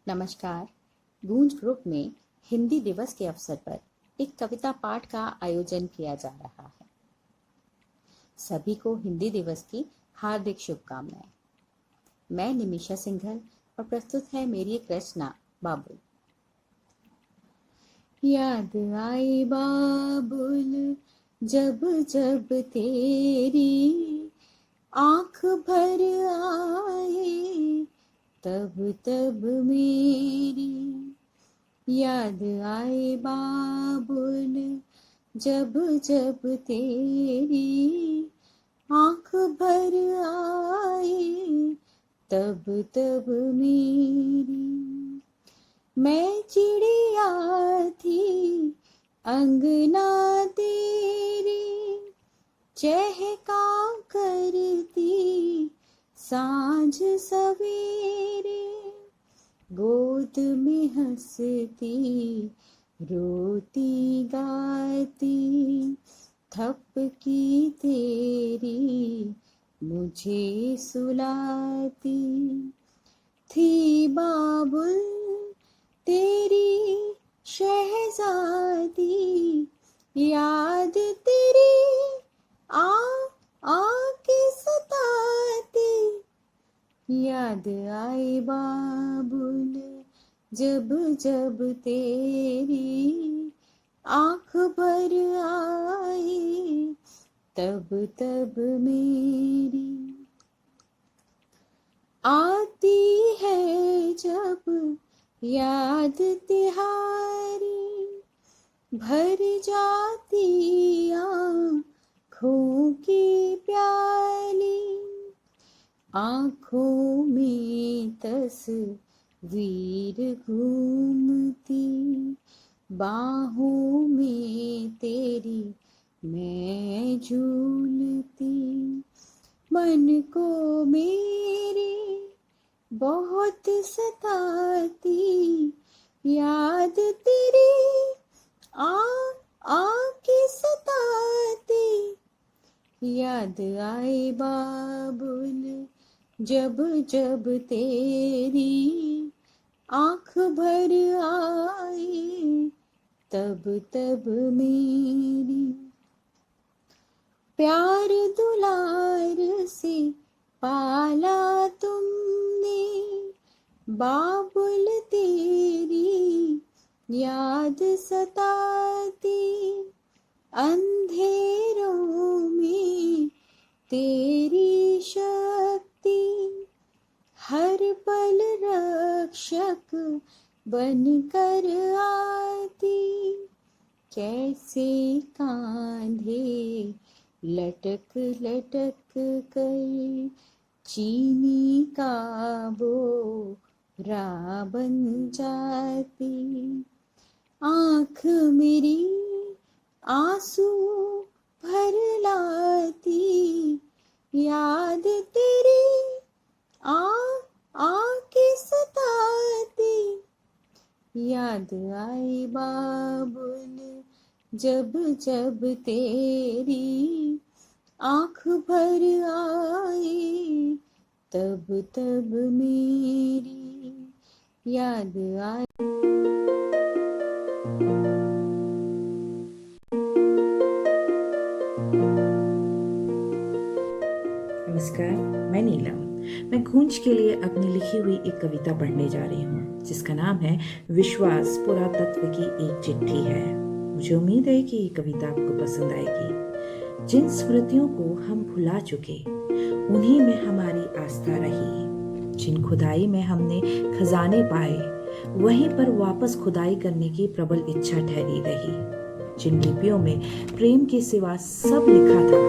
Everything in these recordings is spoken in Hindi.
नमस्कार। गूंज ग्रुप में हिंदी दिवस के अवसर पर एक कविता पाठ का आयोजन किया जा रहा है। सभी को हिंदी दिवस की हार्दिक शुभकामनाएं। मैं निमिषा सिंघल और प्रस्तुत है मेरी एक रचना बाबुल। याद आई बाबुल जब जब तेरी आंख भर आए, तब तब मेरी याद आए बाबुल जब जब तेरी आंख भर आए, तब तब मेरी। मैं चिड़िया थी अंगना तेरी, चहका करती सांझ सवेरे, गोद में हंसती रोती गाती, थपकी तेरी मुझे सुलाती। थी बाबुल तेरी शहजादी, याद तेरी आके सताती। याद आई बाबुल जब जब तेरी आंख भर आई, तब तब मेरी। आती है जब याद तिहारी, भर जाती आँखों की प्याली, आँखों में तस्वीर घूमती, बाहों में तेरी मैं झूलती। मन को मेरे बहुत सताती, याद तेरी आके सताती। याद आए बाबुल जब जब तेरी आंख भर आई, तब तब मेरी। प्यार दुलार से पाला तुमने, बाबुल तेरी याद सताती, अंधेरों में तेरी शक्ति, हर पल रक्षक बनकर आती। कैसे कांधे लटक लटक कर चीनी का बोरा बन जाती, आँख मेरी आंसू भर लाती। याद तेरी आके सताती। याद आई बाबुल जब जब तेरी आंख भर आई, तब तब मेरी। याद आई। नमस्कार, मैं नीलम। मैं गूंज के लिए अपनी लिखी हुई एक कविता पढ़ने जा रही हूँ जिसका नाम है विश्वास पुरातत्व की एक चिट्ठी है। मुझे उम्मीद है कि ये कविता आपको पसंद आएगी। जिन स्मृतियों को हम भुला चुके उन्हीं में हमारी आस्था रही, जिन खुदाई में हमने खजाने पाए वहीं पर वापस खुदाई करने की प्रबल इच्छा ठहरी रही। जिन लिपियों में प्रेम के सिवा सब लिखा था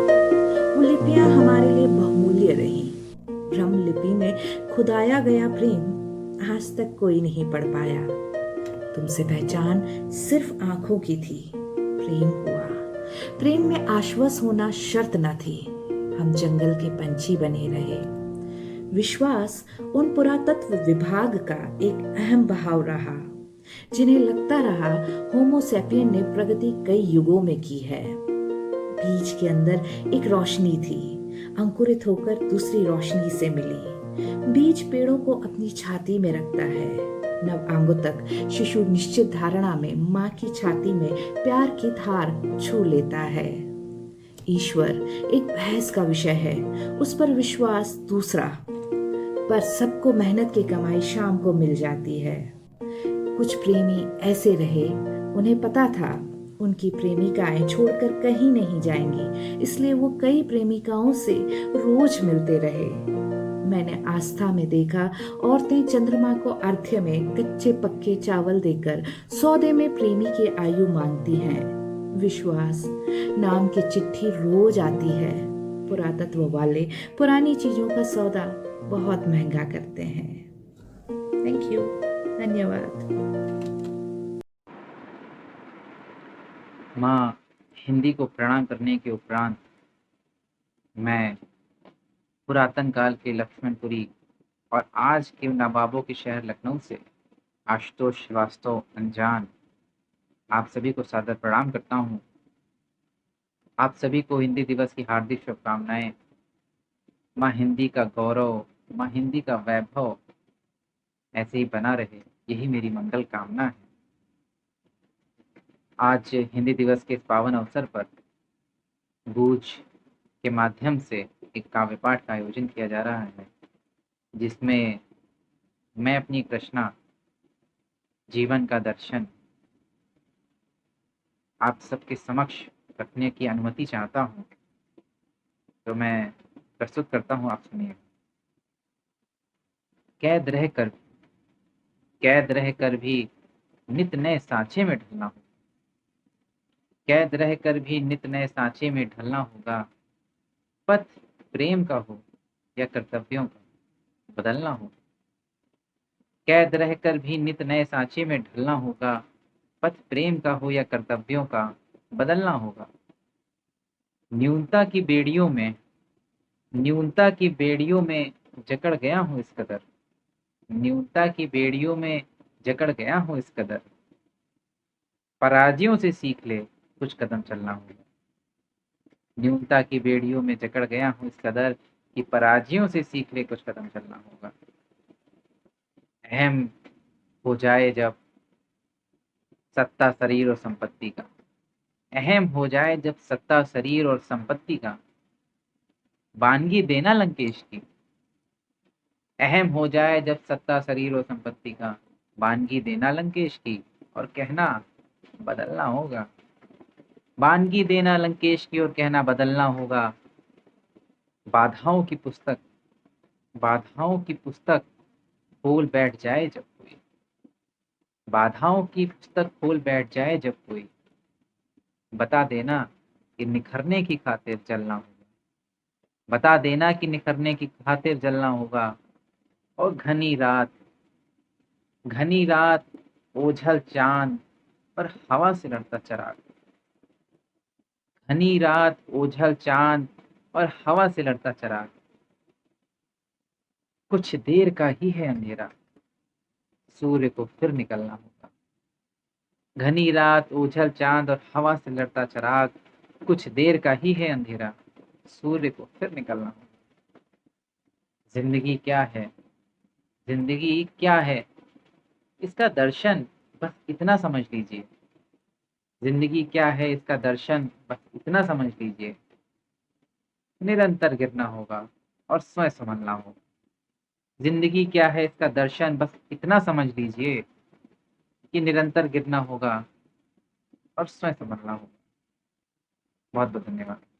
वो लिपियां हमारे लिए बहुमूल्य रही। ब्रह्म लिपि में खुदाया गया प्रेम आज तक कोई नहीं पढ़ पाया। तुमसे पहचान सिर्फ आंखों की थी, प्रेम हुआ। प्रेम में आश्वस्त होना शर्त न थी, हम जंगल के पंछी बने रहे। विश्वास उन पुरातत्व विभाग का एक अहम बहाव रहा जिन्हें लगता रहा होमो सैपियन ने प्रगति कई युगों में की है। बीज के अंदर एक रोशनी थी, अंकुरित होकर दूसरी रोशनी से मिली। बीज पेड़ों को अपनी छाती में रखता है, नवांगों तक शिशु निश्चित धारणा में माँ की छाती में प्यार की धार छू लेता है। ईश्वर एक बहस का विषय है, उस पर विश्वास दूसरा। पर सबको मेहनत की कमाई शाम को मिल जाती है। कुछ प्रेमी ऐसे रहे, उन्हें पता था उनकी प्रेमिकाएं छोड़कर कहीं नहीं जाएंगी, इसलिए वो कई प्रेमिकाओं से रोज मिलते रहे। मैंने आस्था में देखा औरतें चंद्रमा को अर्घ्य में कच्चे पक्के चावल देकर सौदे में प्रेमी की आयु मांगती हैं। विश्वास नाम की चिट्ठी रोज आती है। पुरातत्व वाले पुरानी चीजों का सौदा बहुत महंगा करते हैं। थैंक यू, धन्यवाद। माँ हिंदी को प्रणाम करने के उपरांत मैं पुरातन काल के लक्ष्मणपुरी और आज के नवाबों के शहर लखनऊ से आशुतोष श्रीवास्तव अनजान आप सभी को सादर प्रणाम करता हूँ। आप सभी को हिंदी दिवस की हार्दिक शुभकामनाएं। माँ हिंदी का गौरव, माँ हिंदी का वैभव ऐसे ही बना रहे, यही मेरी मंगल कामना है। आज हिंदी दिवस के इस पावन अवसर पर गूंज के माध्यम से एक काव्य पाठ का आयोजन किया जा रहा है, जिसमें मैं अपनी कृष्णा जीवन का दर्शन आप सबके समक्ष रखने की अनुमति चाहता हूँ, तो मैं प्रस्तुत करता हूँ। आप सुनिए। कैद रह कर भी नित नए सांचे में ढलना होगा। कैद रह कर भी नित नए सांचे में ढलना होगा। पथ प्रेम का हो या कर्तव्यों का बदलना होगा। कैद रह कर भी नित नए सांचे में ढलना होगा। पथ प्रेम का हो या कर्तव्यों का बदलना होगा। न्यूनता की बेड़ियों में जकड़ गया हूँ इस कदर। न्यूनता की बेड़ियों में जकड़ गया हूँ इस कदर। पराजयों से सीख ले कुछ कदम चलना होगा। न्यूनता की बेड़ियों में जकड़ गया हूँ इस कदर कि पराजयों से सीख ले कुछ कदम चलना होगा। अहम हो जाए जब सत्ता शरीर और संपत्ति का, अहम हो जाए जब सत्ता शरीर और संपत्ति का, वानगी देना लंकेश की। अहम हो जाए जब सत्ता शरीर और संपत्ति का, वानगी देना लंकेश की और कहना बदलना होगा। वानगी देना लंकेश की और कहना बदलना होगा। बाधाओं की पुस्तक खोल बैठ जाए जब कोई, बाधाओं की पुस्तक खोल बैठ जाए जब कोई, बता देना कि निखरने की खातिर चलना होगा। बता देना कि निखरने की खातिर जलना होगा। और घनी रात ओझल चांद पर हवा से लड़ता चिराग। घनी रात ओझल चांद और हवा से लड़ता चिराग। कुछ देर का ही है अंधेरा, सूर्य को फिर निकलना होगा। घनी रात ओझल चांद और हवा से लड़ता चिराग। कुछ देर का ही है अंधेरा, सूर्य को फिर निकलना होगा। जिंदगी क्या है इसका दर्शन बस इतना समझ लीजिए। जिंदगी क्या है इसका दर्शन बस इतना समझ लीजिए। निरंतर गिरना होगा और स्वयं संभलना होगा। जिंदगी क्या है इसका दर्शन बस इतना समझ लीजिए कि निरंतर गिरना होगा और स्वयं संभलना होगा। बहुत बहुत धन्यवाद।